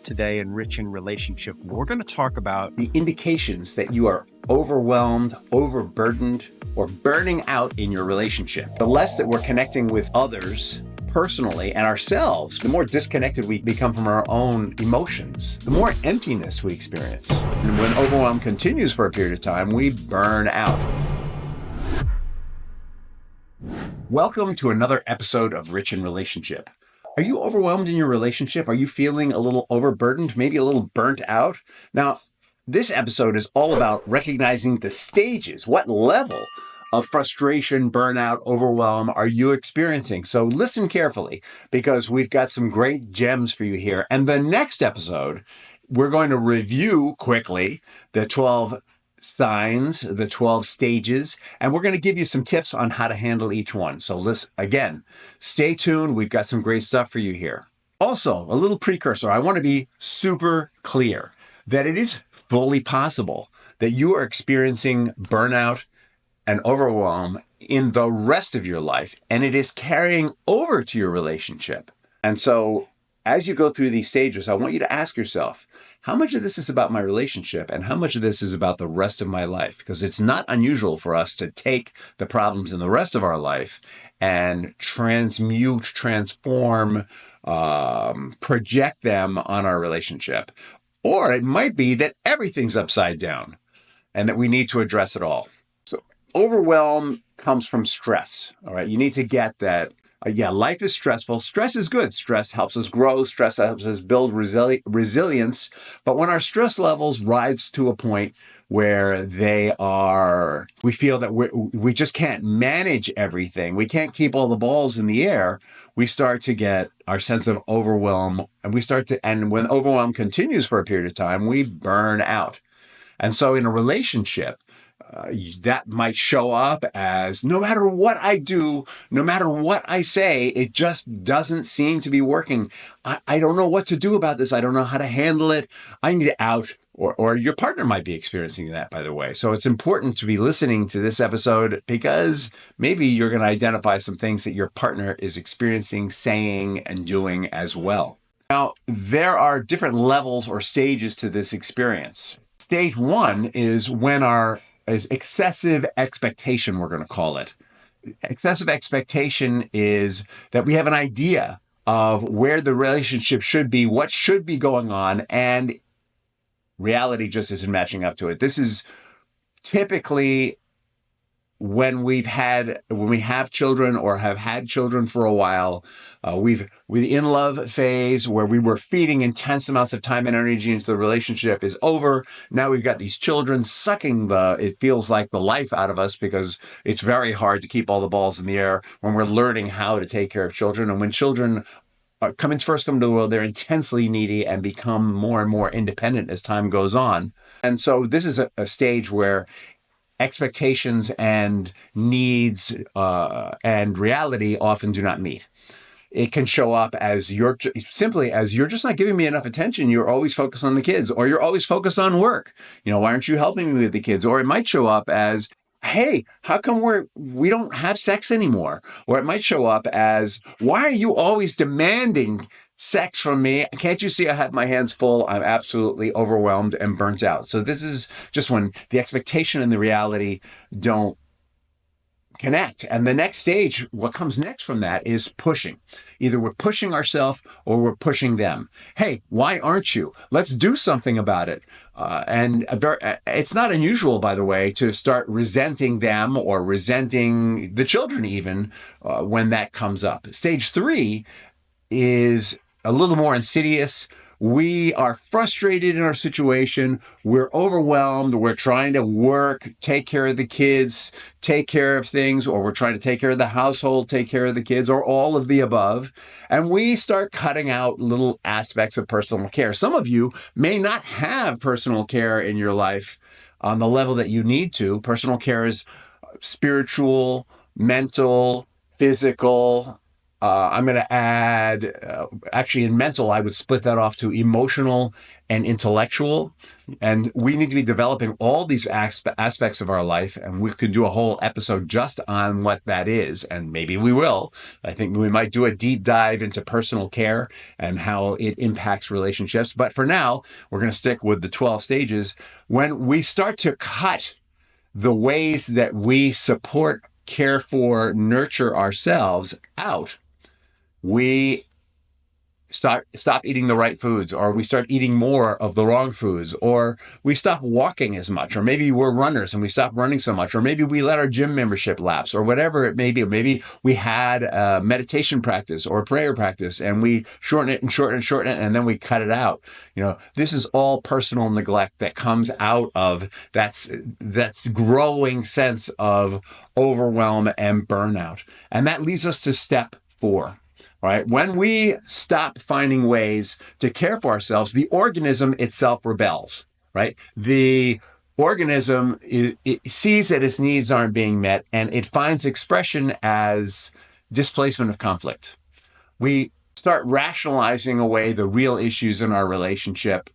today in Rich in Relationship. We're going to talk about the indications that you are overwhelmed, overburdened, or burning out in your relationship. The less that we're connecting with others personally and ourselves, the more disconnected we become from our own emotions, the more emptiness we experience. And when overwhelm continues for a period of time, we burn out. Welcome to another episode of Rich in Relationship. Are you overwhelmed in your relationship? Are you feeling a little overburdened, maybe a little burnt out? Now, this episode is all about recognizing the stages. What level of frustration, burnout, overwhelm are you experiencing? So listen carefully, because we've got some great gems for you here. And the next episode, we're going to review quickly the 12 signs, the 12 stages, and we're going to give you some tips on how to handle each one. So listen, again, stay tuned. We've got some great stuff for you here. Also, a little precursor. I want to be super clear that it is fully possible that you are experiencing burnout and overwhelm in the rest of your life, and it is carrying over to your relationship. And so as you go through these stages, I want you to ask yourself, how much of this is about my relationship and how much of this is about the rest of my life? Because it's not unusual for us to take the problems in the rest of our life and transmute, transform, project them on our relationship. Or it might be that everything's upside down and that we need to address it all. So overwhelm comes from stress. All right. You need to get that. Life is stressful. Stress is good. Stress helps us grow. Stress helps us build resilience. But when our stress levels rise to a point where we feel that we just can't manage everything, we can't keep all the balls in the air, we start to get our sense of overwhelm, and when overwhelm continues for a period of time, we burn out. And so in a relationship, that might show up as no matter what I do, no matter what I say, it just doesn't seem to be working. I don't know what to do about this. I don't know how to handle it. I need out. Or your partner might be experiencing that, by the way. So it's important to be listening to this episode because maybe you're going to identify some things that your partner is experiencing, saying, and doing as well. Now, there are different levels or stages to this experience. Stage one is is excessive expectation, we're going to call it. Excessive expectation is that we have an idea of where the relationship should be, what should be going on, and reality just isn't matching up to it. This is typically when we have children or have had children for a while. We're in love phase where we were feeding intense amounts of time and energy into the relationship is over. Now we've got these children sucking it feels like the life out of us, because it's very hard to keep all the balls in the air when we're learning how to take care of children. And when children first come to the world, they're intensely needy and become more and more independent as time goes on. And so this is a stage where expectations and needs and reality often do not meet. It can show up as you're just not giving me enough attention. You're always focused on the kids, or you're always focused on work. Why aren't you helping me with the kids? Or it might show up as, hey, how come we don't have sex anymore? Or it might show up as, why are you always demanding sex from me? Can't you see I have my hands full? I'm absolutely overwhelmed and burnt out. So this is just when the expectation and the reality don't connect. And the next stage, what comes next from that is pushing. Either we're pushing ourselves or we're pushing them. Hey, why aren't you? Let's do something about it. It's not unusual, by the way, to start resenting them or resenting the children even when that comes up. Stage 3 is a little more insidious. We are frustrated in our situation. We're overwhelmed. We're trying to work, take care of the kids, take care of things, or we're trying to take care of the household, take care of the kids, or all of the above. And we start cutting out little aspects of personal care. Some of you may not have personal care in your life on the level that you need to. Personal care is spiritual, mental, physical, I'm going to add, actually, in mental, I would split that off to emotional and intellectual. And we need to be developing all these aspects of our life. And we could do a whole episode just on what that is. And maybe we will. I think we might do a deep dive into personal care and how it impacts relationships. But for now, we're going to stick with the 12 stages. When we start to cut the ways that we support, care for, nurture ourselves out, we stop eating the right foods, or we start eating more of the wrong foods, or we stop walking as much, or maybe we're runners and we stop running so much, or maybe we let our gym membership lapse, or whatever it may be. Or maybe we had a meditation practice or a prayer practice and we shorten it and shorten it and shorten it, and then we cut it out. This is all personal neglect that comes out of that's growing sense of overwhelm and burnout. And that leads us to step 4. Right? When we stop finding ways to care for ourselves, the organism itself rebels, right? The organism it sees that its needs aren't being met, and it finds expression as displacement of conflict. We start rationalizing away the real issues in our relationship.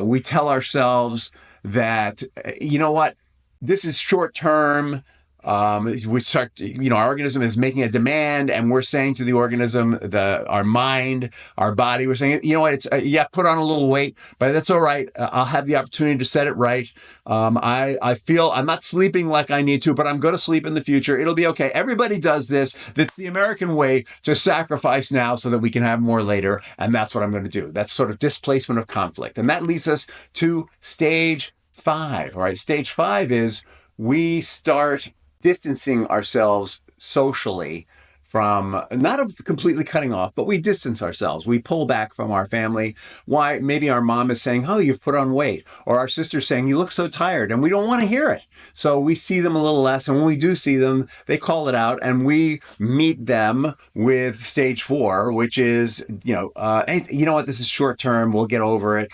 We tell ourselves that, you know what, this is short term. We start, our organism is making a demand, and we're saying to the organism, our mind, our body, we're saying, you know what, it's, put on a little weight, but that's all right. I'll have the opportunity to set it right. I feel I'm not sleeping like I need to, but I'm going to sleep in the future. It'll be okay. Everybody does this. That's the American way to sacrifice now so that we can have more later. And that's what I'm going to do. That's sort of displacement of conflict. And that leads us to stage 5. All right. Stage 5 is we start distancing ourselves socially from, not completely cutting off, but we distance ourselves. We pull back from our family. Why? Maybe our mom is saying, oh, you've put on weight. Or our sister's saying, you look so tired. And we don't want to hear it. So we see them a little less. And when we do see them, they call it out. And we meet them with stage 4, which is, hey, you know what? This is short term. We'll get over it.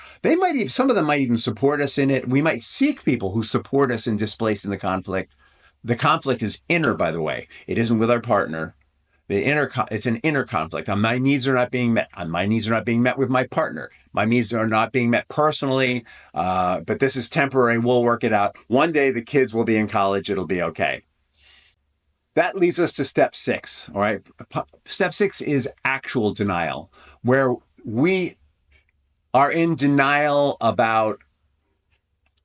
Some of them might even support us in it. We might seek people who support us in displacing the conflict. The conflict is inner, by the way. It isn't with our partner. It's an inner conflict. My needs are not being met. My needs are not being met with my partner. My needs are not being met personally. But this is temporary. We'll work it out. One day the kids will be in college. It'll be okay. That leads us to step 6. All right. Step 6 is actual denial, where we are in denial about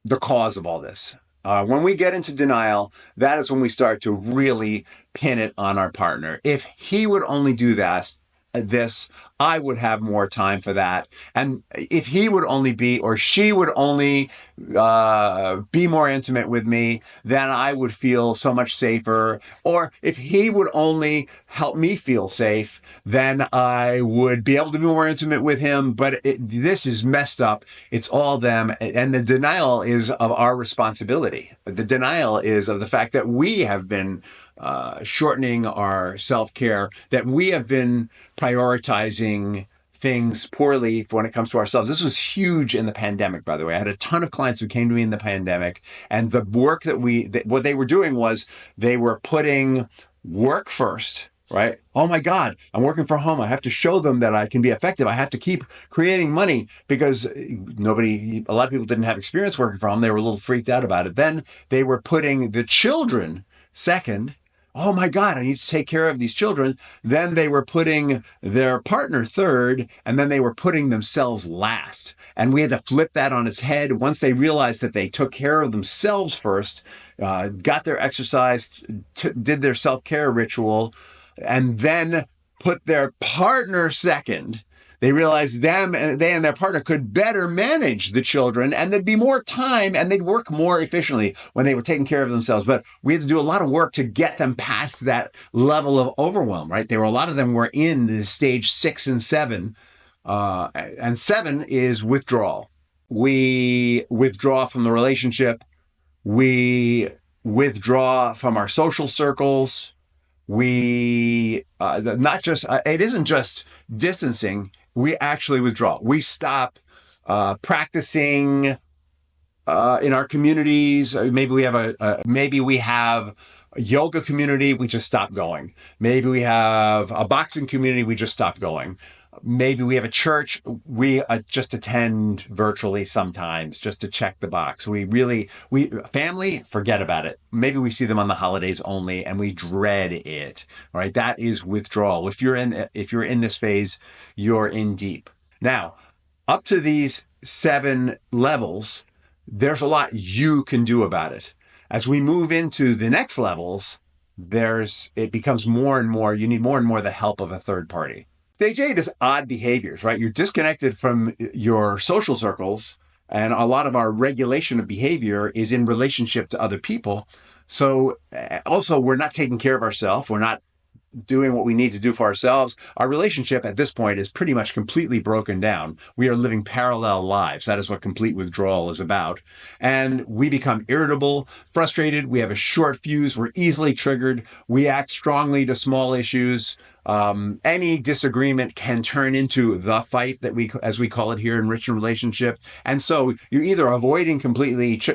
the cause of all this. When we get into denial, that is when we start to really pin it on our partner. If he would only do this, I would have more time for that. And if he would only be, or she would only be more intimate with me, then I would feel so much safer. Or if he would only help me feel safe, then I would be able to be more intimate with him. But this is messed up. It's all them. And the denial is of our responsibility. The denial is of the fact that we have been shortening our self-care, that we have been prioritizing things poorly when it comes to ourselves. This was huge in the pandemic, by the way. I had a ton of clients who came to me in the pandemic, and the work what they were doing was they were putting work first, right? Oh my God, I'm working from home. I have to show them that I can be effective. I have to keep creating money, because a lot of people didn't have experience working from home. They were a little freaked out about it. Then they were putting the children second. Oh my God, I need to take care of these children. Then they were putting their partner third, and then they were putting themselves last. And we had to flip that on its head. Once they realized that they took care of themselves first, got their exercise, did their self-care ritual, and then put their partner second, they realized they and their partner could better manage the children, and there'd be more time, and they'd work more efficiently when they were taking care of themselves. But we had to do a lot of work to get them past that level of overwhelm, right? A lot of them were in the stage 6 and 7. And 7 is withdrawal. We withdraw from the relationship. We withdraw from our social circles. We it isn't just distancing. We actually withdraw. We stop practicing in our communities. Maybe we have a yoga community, we just stop going. Maybe we have a boxing community, we just stop going. Maybe we have a church, we just attend virtually sometimes just to check the box. Family, forget about it. Maybe we see them on the holidays only and we dread it. All right. That is withdrawal. If you're in this phase, you're in deep. Now, up to these 7 levels, there's a lot you can do about it. As we move into the next levels, it becomes more and more, you need more and more the help of a third party. Stage 8 is odd behaviors, right? You're disconnected from your social circles, and a lot of our regulation of behavior is in relationship to other people. So also, we're not taking care of ourselves. We're not doing what we need to do for ourselves. Our relationship at this point is pretty much completely broken down. We are living parallel lives. That is what complete withdrawal is about. And we become irritable, frustrated. We have a short fuse. We're easily triggered. We act strongly to small issues. Any disagreement can turn into the fight as we call it here in Rich in Relationship. And so you're either avoiding each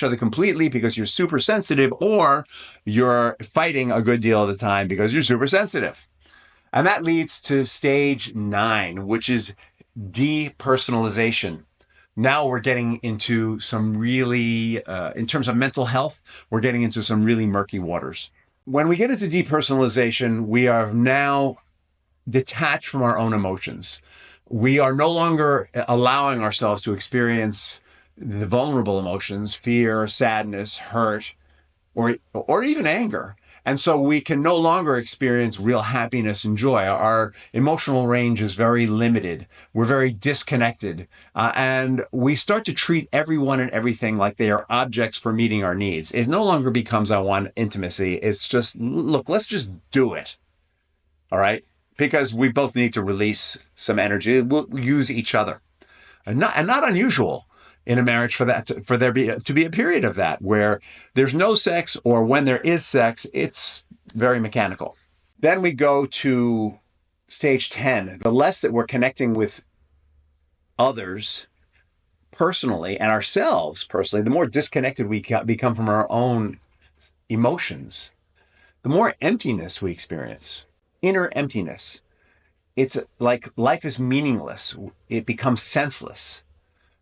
other completely because you're super sensitive, or you're fighting a good deal of the time because you're super sensitive. And that leads to stage 9, which is depersonalization. Now we're getting into some really, in terms of mental health, we're getting into some really murky waters. When we get into depersonalization, we are now detached from our own emotions. We are no longer allowing ourselves to experience the vulnerable emotions, fear, sadness, hurt, or even anger. And so we can no longer experience real happiness and joy. Our emotional range is very limited. We're very disconnected. And we start to treat everyone and everything like they are objects for meeting our needs. It no longer becomes, I want intimacy. It's just, look, let's just do it. All right? Because we both need to release some energy. We'll use each other. And not unusual in a marriage for there to be a period of that where there's no sex, or when there is sex, it's very mechanical. Then we go to stage 10. The less that we're connecting with others personally and ourselves personally, the more disconnected we become from our own emotions, the more emptiness we experience, inner emptiness. It's like life is meaningless. It becomes senseless.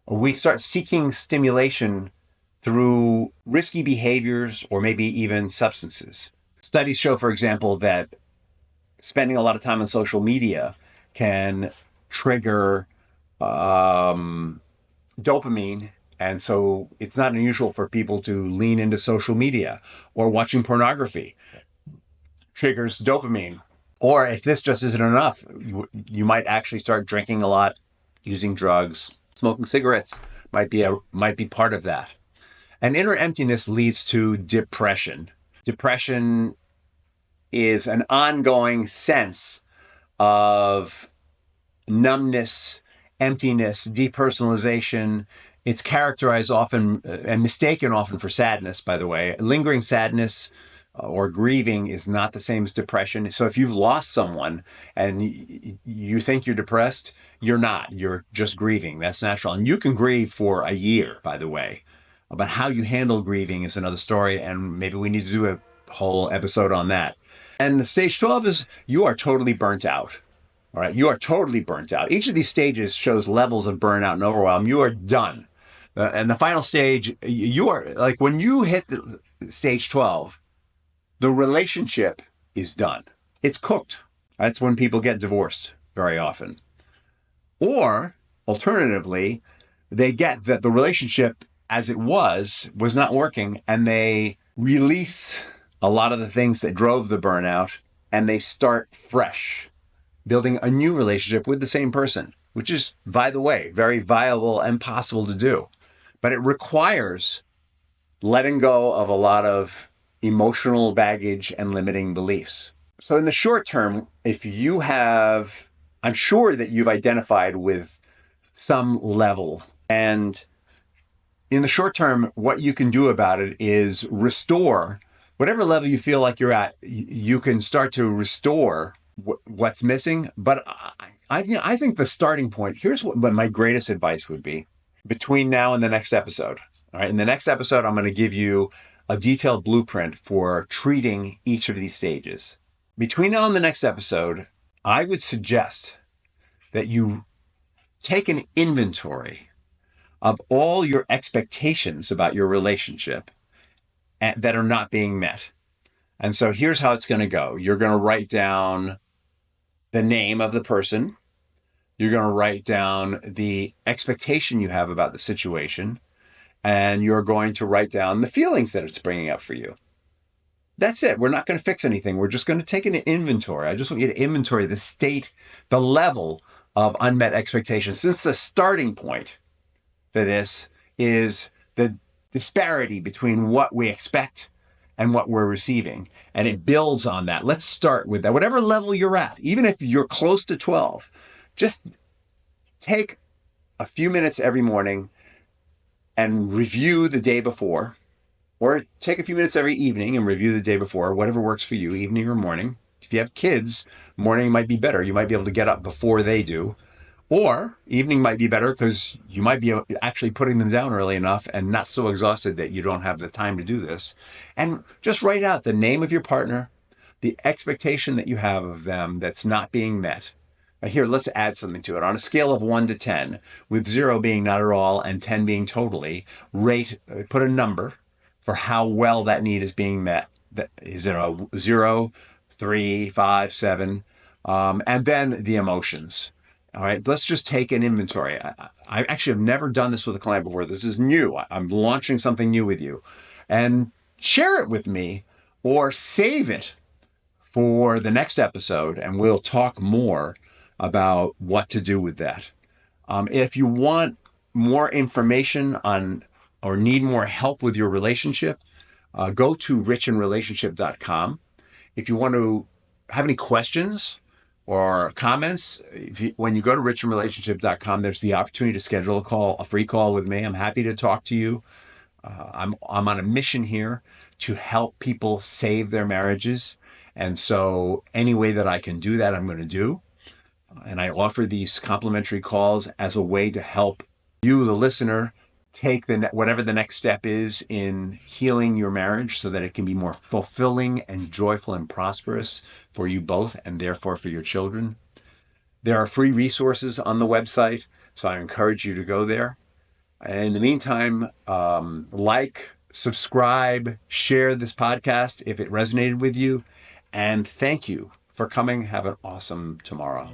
We start seeking stimulation through risky behaviors or maybe even substances. Studies show, for example, that spending a lot of time on social media can trigger dopamine. And so it's not unusual for people to lean into social media, or watching pornography triggers dopamine. Or if this just isn't enough, you might actually start drinking a lot, using drugs. Smoking cigarettes might be part of that. And inner emptiness leads to depression. Depression is an ongoing sense of numbness, emptiness, depersonalization. It's characterized often and mistaken often for sadness, by the way. Lingering sadness or grieving is not the same as depression. So if you've lost someone and you think you're depressed, you're not. You're just grieving. That's natural. And you can grieve for a year, by the way. But how you handle grieving is another story, and maybe we need to do a whole episode on that. And the stage 12 is you are totally burnt out. All right, you are totally burnt out. Each of these stages shows levels of burnout and overwhelm. You are done. And the final stage, you are like, when you hit stage 12, the relationship is done. It's cooked. That's when people get divorced very often. Or alternatively, they get that the relationship as it was not working, and they release a lot of the things that drove the burnout, and they start fresh, building a new relationship with the same person, which is, by the way, very viable and possible to do. But it requires letting go of a lot of emotional baggage and limiting beliefs. So in the short term, I'm sure that you've identified with some level. And in the short term, what you can do about it is restore whatever level you feel like you're at. You can start to restore what's missing. But I think the starting point, here's what my greatest advice would be between now and the next episode. All right. In the next episode, I'm going to give you a detailed blueprint for treating each of these stages. Between now and the next episode, I would suggest that you take an inventory of all your expectations about your relationship that are not being met. And so here's how it's going to go. You're going to write down the name of the person. You're going to write down the expectation you have about the situation. And you're going to write down the feelings that it's bringing up for you. That's it. We're not going to fix anything. We're just going to take an inventory. I just want you to inventory the state, the level of unmet expectations. Since the starting point for this is the disparity between what we expect and what we're receiving. And it builds on that. Let's start with that. Whatever level you're at, even if you're close to 12, just take a few minutes every morning and review the day before, or take a few minutes every evening and review the day before, whatever works for you, evening or morning. If you have kids, morning might be better. You might be able to get up before they do. Or evening might be better because you might be actually putting them down early enough and not so exhausted that you don't have the time to do this. And just write out the name of your partner, the expectation that you have of them that's not being met. Now here, let's add something to it. On a scale of 1 to 10, with 0 being not at all and 10 being totally, put a number for how well that need is being met. Is it a 0, 3, 5, 7? And then the emotions. All right, let's just take an inventory. I actually have never done this with a client before. This is new. I'm launching something new with you. And share it with me or save it for the next episode, and we'll talk more about what to do with that. If you want more information on or need more help with your relationship, go to richinrelationship.com. If you want to have any questions or comments, when you go to richinrelationship.com, there's the opportunity to schedule a free call with me. I'm happy to talk to you. I'm on a mission here to help people save their marriages. And so any way that I can do that, I'm going to do. And I offer these complimentary calls as a way to help you, the listener, take whatever the next step is in healing your marriage so that it can be more fulfilling and joyful and prosperous for you both and therefore for your children. There are free resources on the website, so I encourage you to go there. And in the meantime, subscribe, share this podcast if it resonated with you. And thank you for coming. Have an awesome tomorrow.